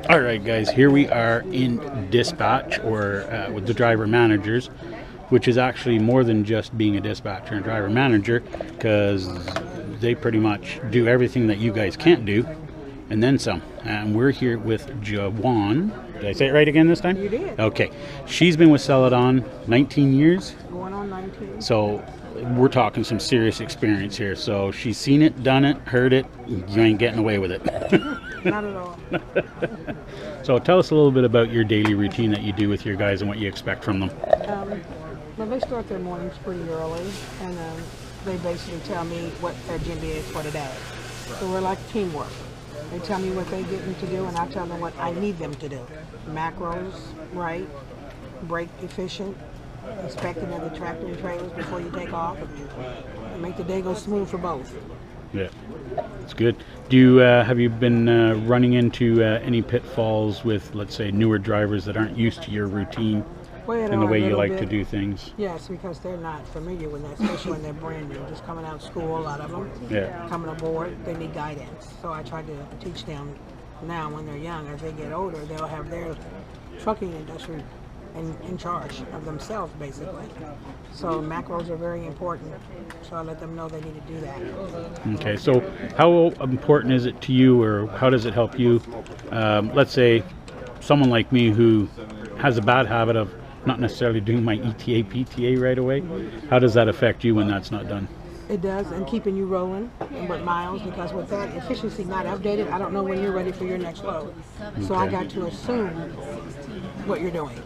All right, guys, here we are in dispatch, or with the driver managers, which is actually more than just being a dispatcher and driver manager, because they pretty much do everything that you guys can't do, and then some. And we're here with Jawan. Did I say it right again this time? You did. Okay. She's been with Celadon 19 years. Going on 19. So we're talking some serious experience here. So she's seen it, done it, heard it. You ain't getting away with it. Not at all. So tell us a little bit about your daily routine that you do with your guys and what you expect from them. Well, they start their mornings pretty early, and they basically tell me what their agenda is for the day. So we're like teamwork. They tell me what they get them to do, and I tell them what I need them to do. Macros, right? Brake efficient. Inspecting of the tractor and trailers before you take off. And make the day go smooth for both. Yeah, it's good. Do you have you been running into any pitfalls with, let's say, newer drivers that aren't used to your routine and the way you like to do things? Yes, because they're not familiar with that, especially when they're brand new, just coming out of school. A lot of them, coming aboard, they need guidance. So I try to teach them now when they're young. As they get older, they'll have their trucking industry in charge of themselves, basically. So macros are very important, so I let them know they need to do that. Okay, so how important is it to you, or how does it help you? Let's say someone like me who has a bad habit of not necessarily doing my ETA, PTA right away. How does that affect you when that's not done? It does, and keeping you rolling with miles, because with that efficiency not updated, I don't know when you're ready for your next load. So I got to assume what you're doing.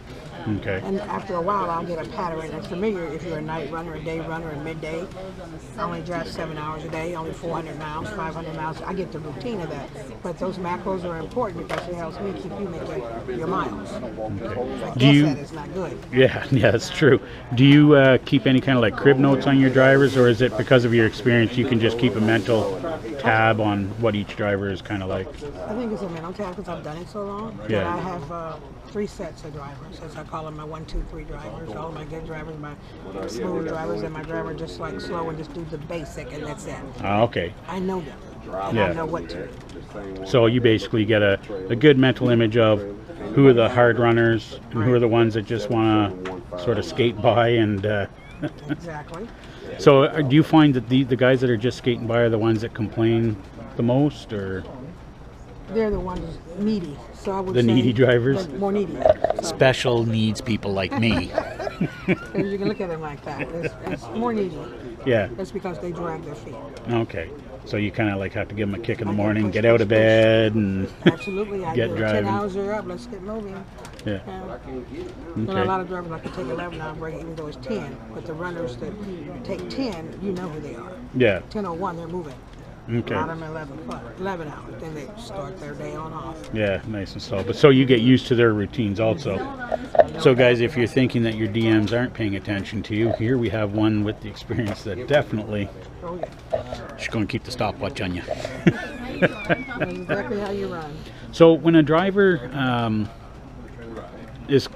Okay. And after a while, I'll get a pattern that's familiar. If you're a night runner, a day runner, a midday, I only drive 7 hours a day, only 400 miles, 500 miles. I get the routine of that. But those macros are important because it helps me keep you making your miles. Okay. That is not good. Yeah, that's true. Do you keep any kind of like crib notes on your drivers, or is it because of your experience you can just keep a mental tab on what each driver is kind of like? I think it's a mental tab because I've done it so long. Yeah. That I have 3 sets of drivers, as I call them, my 1, 2, 3 drivers. All of my good drivers, my smooth drivers, and my driver just like slow and just do the basic, and that's it. Okay. I know them, and I know what to do. So you basically get a good mental image of who are the hard runners and who are the ones that just want to sort of skate by and... Exactly. So do you find that the guys that are just skating by are the ones that complain the most, or...? They're the ones needy, so I would the say needy drivers, more needy, special needs people like me. You can look at them like that. It's more needy. Yeah. That's because they drag their feet. Okay, so you kind of like have to give them a kick in the morning, get out of bed, and absolutely, I get do. driving. 10 hours are up. Let's get moving. Yeah. And a lot of drivers I can take 11 hour break, even though it's 10. But the runners that take 10, you know who they are. Yeah. 10:01, they're moving. Okay. Bottom 11 hours, then they start their day on off. Yeah, nice and slow. But so you get used to their routines also. So guys, if you're thinking that your DMs aren't paying attention to you, here we have one with the experience that definitely she's going to keep the stopwatch on you. That's exactly how you run. So when a driver is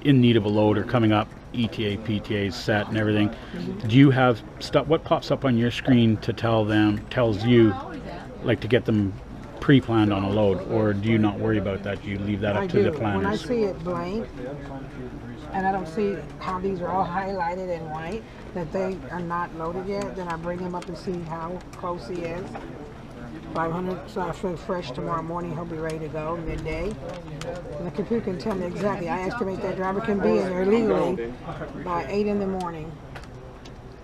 in need of a load or coming up, ETA, PTA set and everything, do you have stuff, what pops up on your screen to tells you like to get them pre-planned on a load, or do you not worry about that? Do you leave that up to the planners? When I see it blank and I don't see how these are all highlighted in white, that they are not loaded yet, then I bring him up and see how close he is. 500, so I feel fresh tomorrow morning, he'll be ready to go midday. And the computer can tell me exactly. I estimate that driver can be in there legally by 8 in the morning.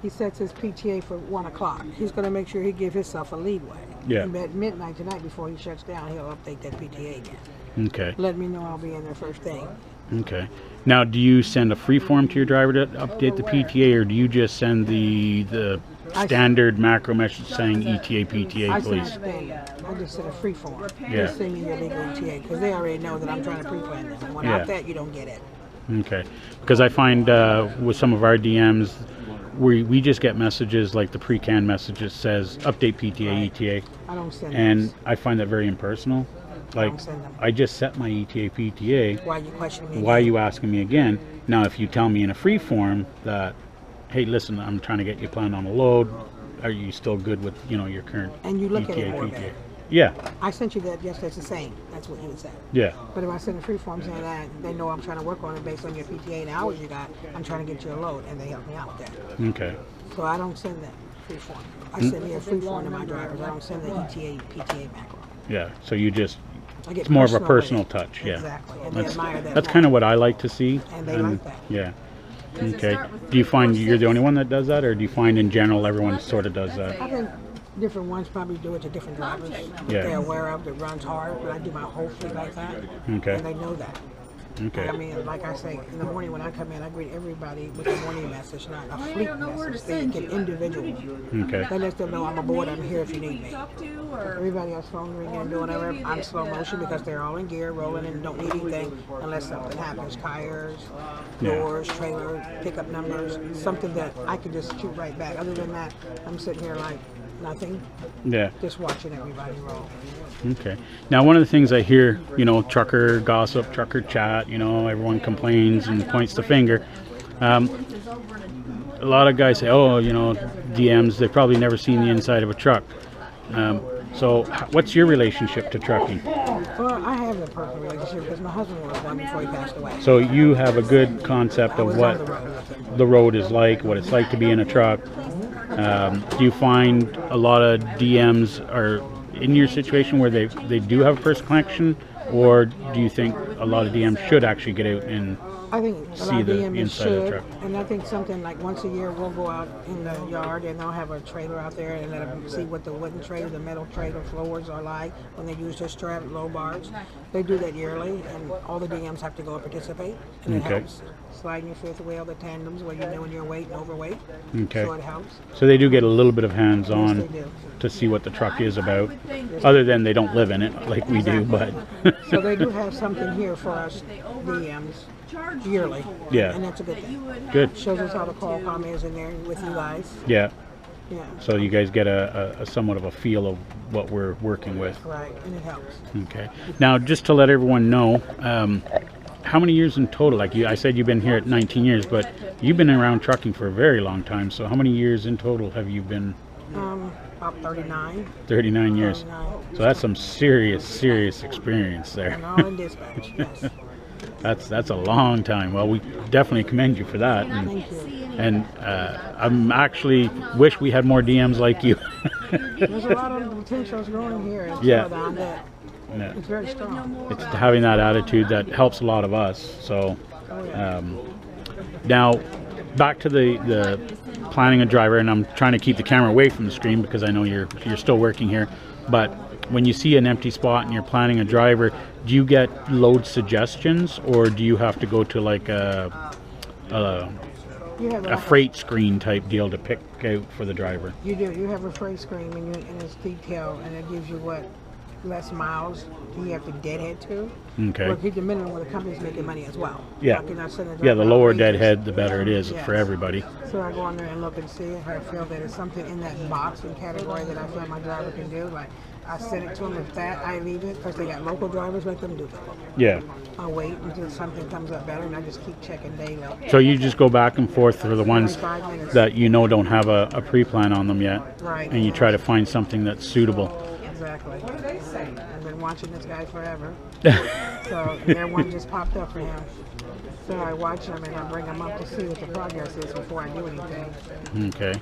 He sets his PTA for 1 o'clock. He's going to make sure he give himself a leadway. Yeah. And at midnight tonight, before he shuts down, he'll update that PTA again. Okay. Let me know I'll be in there first thing. Okay. Now, do you send a free form to your driver to update the PTA, or do you just send the standard macro message saying ETA, PTA, please? I just send a free form. Yeah. Just send me your legal ETA, because they already know that I'm trying to pre-plan them. And without that, you don't get it. Okay. Because I find with some of our DMs, we just get messages like the pre-canned messages says update PTA, ETA. I don't send and those. I find that very impersonal. Like, I just set my ETA, PTA. Why are you questioning me? Why are you asking me again? Now, if you tell me in a free form that, hey, listen, I'm trying to get you planned on a load, are you still good with, your current And you look at it ETA, more PTA? better. Yeah. I sent you that just as the same. That's what you would say. Yeah. But if I send a free form saying that, they know I'm trying to work on it based on your PTA and hours you got, I'm trying to get you a load, and they help me out with that. Okay. So I don't send that free form. I send me a free form to my drivers. I don't send the ETA, PTA macro. Yeah. So you just, I get it's more of a with personal it. touch. Yeah. Exactly. And they admire that. That's kind of what I like to see. And they like that. Yeah. Okay. Do you find you're the only one that does that, or do you find in general everyone sort of does that? I think different ones probably do it to different drivers that they're aware of that runs hard, but I do my whole fleet like that. Okay. And they know that. Okay. I mean, like I say, in the morning when I come in, I greet everybody with a morning message, not a fleet message. They get individual. Okay. That lets them know I'm aboard, I'm here if you need me. Everybody else phone ringing and doing whatever. I'm slow motion because they're all in gear, rolling, and don't need anything unless something happens. Tires, doors, trailer, pickup numbers, something that I can just shoot right back. Other than that, I'm sitting here like nothing. Yeah. Just watching everybody roll. Okay. Now, one of the things I hear, you know, trucker gossip, trucker chat, you know, everyone complains and points the finger. A lot of guys say, oh, you know, DMs, they've probably never seen the inside of a truck. So what's your relationship to trucking? Well, I have a personal relationship because my husband was one before he passed away. So you have a good concept of what the road is like, what it's like to be in a truck. Do you find a lot of DMs are in your situation where they do have a first connection, or do you think a lot of DMs should actually get out and I think see the inside of the truck? And I think something like once a year we'll go out in the yard and they'll have a trailer out there and let them see what the wooden trailer, the metal trailer floors are like when they use their strap low bars. They do that yearly, and all the DMs have to go and participate, and it helps. Sliding your fifth wheel, the tandems where you know when you're weight and overweight. Okay. So it helps. So they do get a little bit of hands-on Yes, they do. to see what the truck is about, other than they don't live in it like we do, but So they do have something here for us DMs yearly. Yeah. And that's a good thing. good. Shows us how the call palm is in there with you guys. Yeah. Yeah. So you guys get a somewhat of a feel of what we're working with. Right, and it helps. Okay. Now, just to let everyone know, how many years in total? Like I said, you've been here at 19 years, but you've been around trucking for a very long time. So how many years in total have you been? About 39. 39 years. 39. So that's some serious experience there. And all in dispatch, yes. That's a long time. Well, we definitely commend you for that. Thank you. And I'm actually wish we had more DMs like you. There's a lot of potentials growing here in Yeah. Celadon that Yeah. it's very strong. It's having that attitude that helps a lot of us. So now back to the planning a driver, and I'm trying to keep the camera away from the screen because I know you're still working here. But when you see an empty spot and you're planning a driver, do you get load suggestions, or do you have to go to like a freight screen type deal to pick out for the driver? You do. You have a freight screen and it's detailed, and it gives you what less miles you have to deadhead to. Okay. Well, keep the minimum where the company's making money as well. Yeah. Like, you're not sending Yeah, the driver lower out wages. deadhead, the better it is Yes. for everybody. So I go on there and look and see if I feel that it's something in that box and category that I feel my driver can do. Like, I send it to them. If that, I leave it because they got local drivers. Let them do that. Yeah. I'll wait until something comes up better, and I just keep checking daily. So you just go back and forth for the ones 5 minutes. that you know don't have a pre-plan on them yet. Right. And you try to find something that's suitable. Exactly. I've been watching this guy forever. So that one just popped up for him. So I watch him and I bring him up to see what the progress is before I do anything. Okay.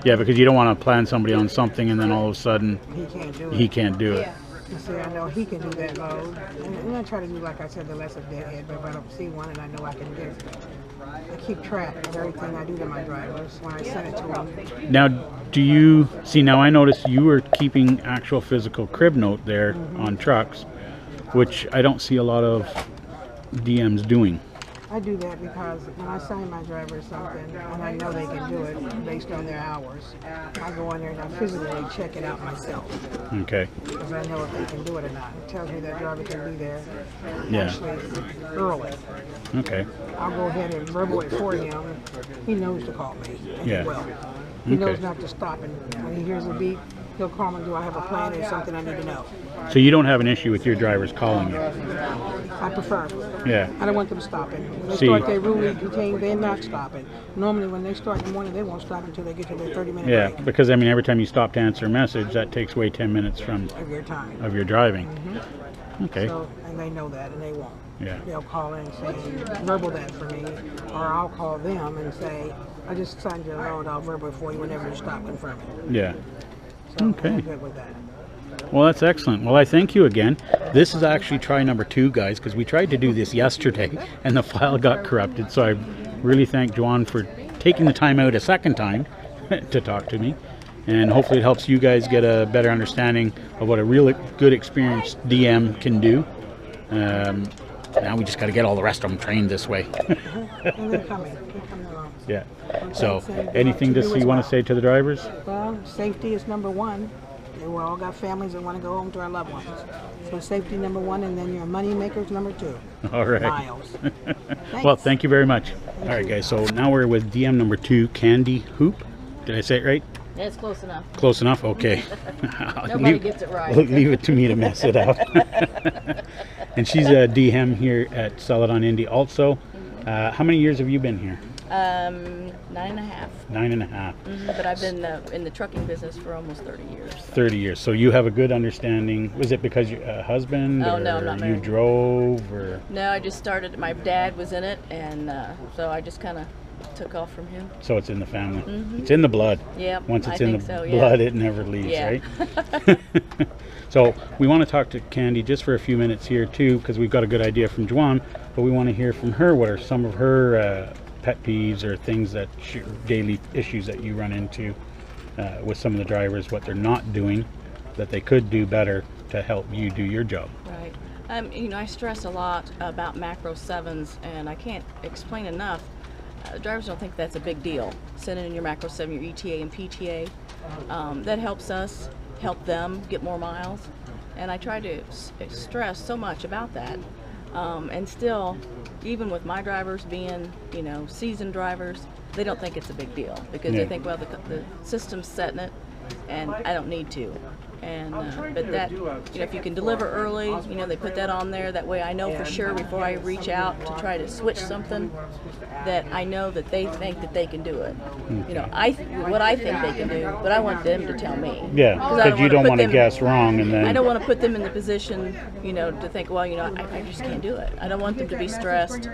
Yeah, because you don't want to plan somebody on something and then all of a sudden He can't do it. he can't do it. You see, I know he can do that load. And I try to do, like I said, the less of deadhead, but if I don't see one and I know I can do it, I keep track of everything I do to my drivers when I send it to them. Now, do you see? Now I noticed you were keeping actual physical crib note there on trucks, which I don't see a lot of DMs doing. I do that because when I sign my driver something and I know they can do it based on their hours, I go in there and I physically check it out myself. Okay. Because I know if they can do it or not. It tells me that driver can be there actually early. Okay. I'll go ahead and verbal it for him. He knows to call me, and Yeah. he will. He knows Okay. not to stop, and when he hears a beep, he'll call me, do I have a plan or something I need to know. So you don't have an issue with your drivers calling you? I prefer. Yeah. I don't want them stopping. When they See. start their routine, they're not stopping. Normally when they start in the morning, they won't stop until they get to their 30-minute Yeah, break because I mean, every time you stop to answer a message, that takes away 10 minutes from of your time. of your driving. Okay. So, and they know that, and they won't. Yeah. They'll call in and say, verbal that for me, or I'll call them and say, I just signed your load, I'll verbal it for you whenever you stop confirming. Yeah. So Okay. I'm good with that. Well, that's excellent. Well, I thank you again. This is actually try number 2, guys, because we tried to do this yesterday and the file got corrupted. So I really thank Joanne for taking the time out a second time to talk to me. And hopefully it helps you guys get a better understanding of what a really good experienced DM can do. Now we just got to get all the rest of them trained this way. And they're coming. They're coming along. Yeah. Okay, So so anything to just do you as want well. to say to the drivers? Well, safety is number one. And we all got families that want to go home to our loved ones. So safety number one, and then your money makers number 2. All right. Miles. Well, thank you very much. All right, guys. So now we're with DM number 2, Candy Hoop. Did I say it right? It's close enough. Close enough? Okay. Nobody gets it right. Leave it to me to mess it up. And she's a DM here at Celadon Indy also. How many years have you been here? 9.5. 9.5. But I've been in the trucking business for almost 30 years. So. 30 years. So you have a good understanding. Was it because your husband Oh, or no, I'm not you married. drove or? No, I just started. My dad was in it, and so I just kind of took off from him. So it's in the family. It's in the blood. Yep, Once it's I in the think so, yeah. blood, it never leaves, Yeah. right? So we want to talk to Candy just for a few minutes here too, because we've got a good idea from Joanne, but we want to hear from her. What are some of her pet peeves or things that daily issues that you run into with some of the drivers, what they're not doing that they could do better to help you do your job? Right. You know, I stress a lot about macro 7s, and I can't explain enough. Drivers don't think that's a big deal. Sending in your macro 7, your ETA and PTA. That helps us help them get more miles, and I try to stress so much about that. And still, even with my drivers being, you know, seasoned drivers, they don't think it's a big deal because they think, well, the system's setting it, and I don't need to. And but that, you know, if you can deliver early, you know, they put that on there. That way, I know for sure before I reach out to try to switch something, that I know that they think that they can do it. You know, what I think they can do, but I want them to tell me. Yeah, because you don't want to guess wrong, and then I don't want to put them in the position, you know, to think, well, you know, I just can't do it. I don't want them to be stressed.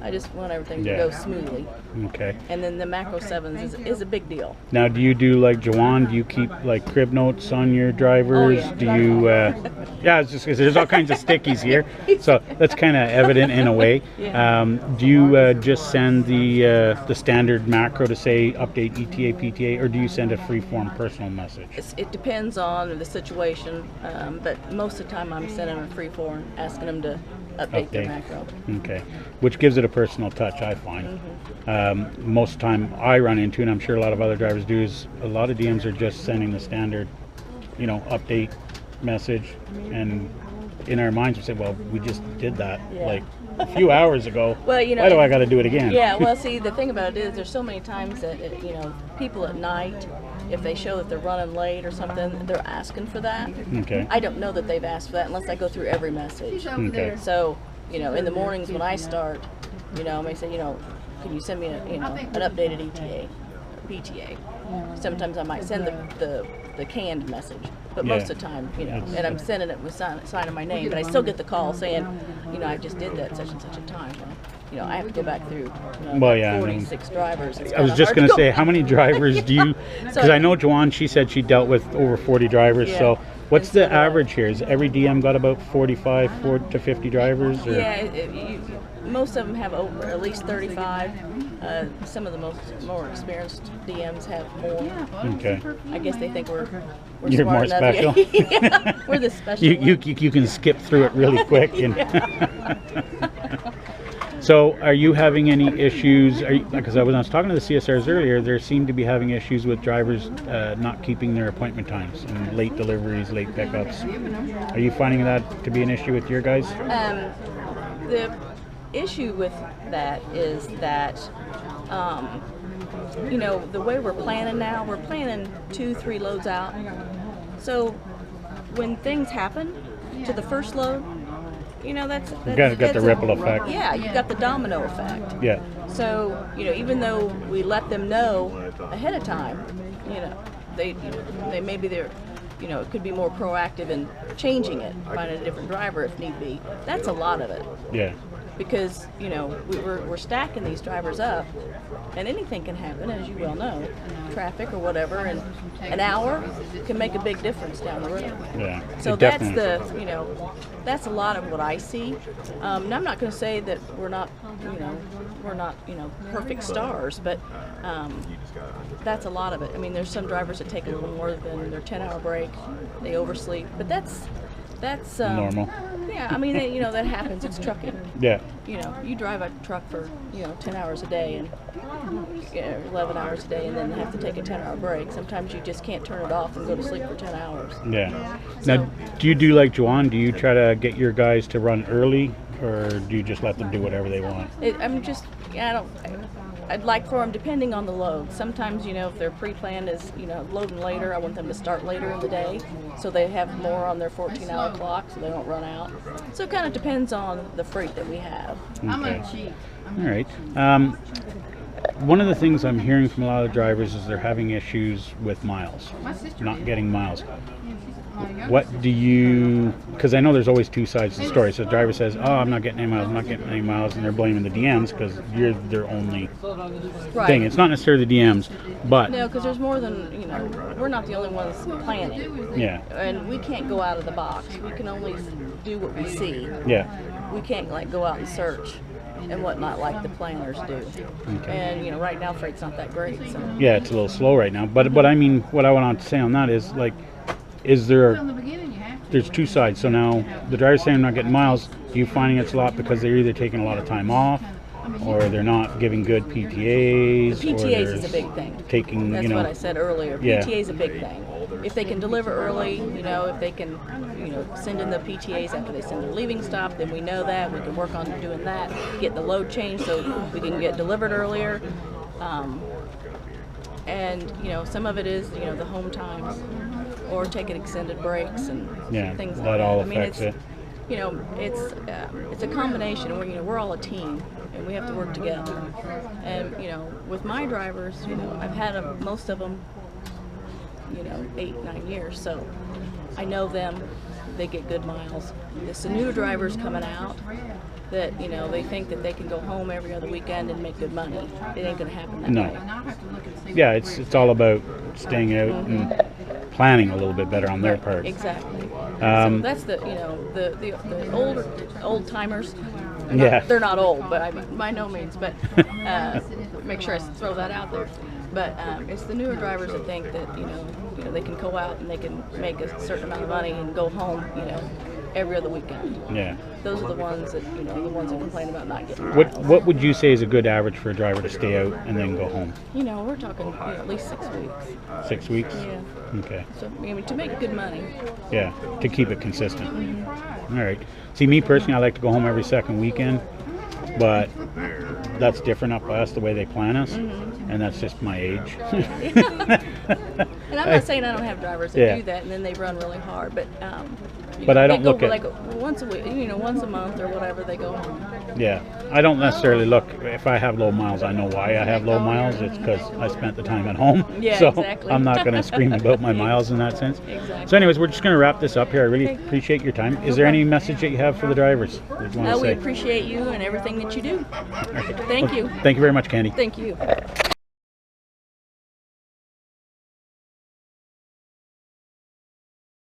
I just want everything to go smoothly. Okay. And then the macro 7s is a big deal. Now, do you do like Joanne? Do you keep like crib notes on your drivers? Oh, yeah. Do you? Yeah, it's just because there's all kinds of stickies here, so that's kind of evident in a way. Do you just send the standard macro to say update ETA PTA, or do you send a free-form personal message? It depends on the situation, but most of the time I'm sending a free form, asking them to update their macro. Okay, which gives it a personal touch, I find. Most of the time I run into, and I'm sure a lot of other drivers do, is a lot of DMs are just sending the standard, you know, update message, and in our minds we say, well, we just did that like a few hours ago. Well, you know, why do I got to do it again? Yeah, well, see, the thing about it is there's so many times that, you know, people at night, if they show that they're running late or something, they're asking for that. Okay. I don't know that they've asked for that unless I go through every message. Okay. So, you know, in the mornings when I start, you know, I may say, you know, can you send me an updated ETA or PTA? Sometimes I might send the canned message, but most of the time, you know, and I'm sending it with signing my name, but I still get the call saying, you know, I just did that such and such a time. Well, you know, I have to go back through 46 drivers. I was just going to say, how many drivers do you, because I know Joanne, she said she dealt with over 40 drivers, so what's the average here? Is every DM got about 45 to 50 drivers? Or? Yeah, most of them have over at least 35. Some of the more experienced DMs have more. Okay. I guess they think we're You're more smart enough. special. Yeah, we're the special. You can skip through it really quick. And so, are you having any issues? Because when I was talking to the CSRs earlier, there seemed to be having issues with drivers not keeping their appointment times and late deliveries, late pickups. Are you finding that to be an issue with your guys? The issue with that is that, you know, the way we're planning now, we're planning 2-3 loads out, So when things happen to the first load, you know, that's got the ripple effect. Yeah, you got the domino effect. Yeah. So, you know, even though we let them know ahead of time, you know, they maybe they're, you know, it could be more proactive in changing it, finding a different driver if need be. That's a lot of it. Yeah. Because, you know, we're stacking these drivers up, and anything can happen, as you well know, traffic or whatever, and an hour can make a big difference down the road. Yeah. So that's the, you know, that's a lot of what I see. And I'm not going to say that we're not, you know, perfect stars, but that's a lot of it. I mean, there's some drivers that take a little more than their 10-hour break, they oversleep, but that's normal. Yeah, I mean, you know, that happens. It's trucking. Yeah. You know, you drive a truck for, you know, 10 hours a day and, you know, 11 hours a day, and then have to take a 10-hour break. Sometimes you just can't turn it off and go to sleep for 10 hours. Yeah. So, Now, do you do like Joanne? Do you try to get your guys to run early, or do you just let them do whatever they want? I'd like for them, depending on the load. Sometimes, you know, if their pre-plan is, you know, loading later, I want them to start later in the day so they have more on their 14-hour clock so they don't run out. So it kind of depends on the freight that we have. Okay. All right. One of the things I'm hearing from a lot of drivers is they're having issues with miles, not getting miles. What do you, because I know there's always two sides to the story. So the driver says, oh, I'm not getting any miles, I'm not getting any miles, and they're blaming the DMs because you're their only thing. It's not necessarily the DMs, but... No, because there's more than, you know, we're not the only ones planning. Yeah. And we can't go out of the box. We can only do what we see. Yeah. We can't, like, go out and search and whatnot like the planners do. Okay. And, you know, right now freight's not that great. So. Yeah, it's a little slow right now. But what I mean, what I want to say on that is, like, there's two sides. So now the driver's saying I'm not getting miles. Are you finding it's a lot because they're either taking a lot of time off, or they're not giving good PTAs? The PTAs is a big thing. That's what I said earlier. Yeah. PTA is a big thing. If they can deliver early, you know, if they can, you know, send in the PTAs after they send their leaving stop, then we know that. We can work on doing that, get the load changed so we can get delivered earlier. And, you know, some of it is, you know, the home times or taking extended breaks and things like that. That all affects it. You know, it's a combination. We're all a team, and we have to work together. And, you know, with my drivers, you know, I've had most of them, you know, 8-9 years, so I know them. They get good miles. It's the new drivers coming out that, you know, they think that they can go home every other weekend and make good money. It ain't gonna happen that way. Yeah, it's all about staying out and planning a little bit better on their part. Exactly. So that's the, you know, the old timers. They're not old, but I mean, by no means. But make sure I throw that out there. But it's the newer drivers that think that, you know, they can go out and they can make a certain amount of money and go home, you know, every other weekend. Yeah. Those are the ones that, you know, the ones that complain about not getting What would you say is a good average for a driver to stay out and then go home? You know, we're talking, you know, at least 6 weeks. 6 weeks? Yeah. Okay. So, I mean, to make good money. Yeah, to keep it consistent. All right. See, me personally, I like to go home every second weekend, but that's different up us, the way they plan us, and that's just my age. And I'm not saying I don't have drivers that do that and then they run really hard, but I don't look at like once a week, you know, once a month or whatever, they go home. Yeah, I don't necessarily look. If I have low miles, I know why I have low miles. It's because I spent the time at home. Yeah, so exactly. I'm not going to scream about my miles in that sense. Exactly. So, anyways, we're just going to wrap this up here. I really appreciate your time. Is there any message that you have for the drivers that you want to say? We appreciate you and everything that you do. Thank you. Thank you very much, Candy. Thank you.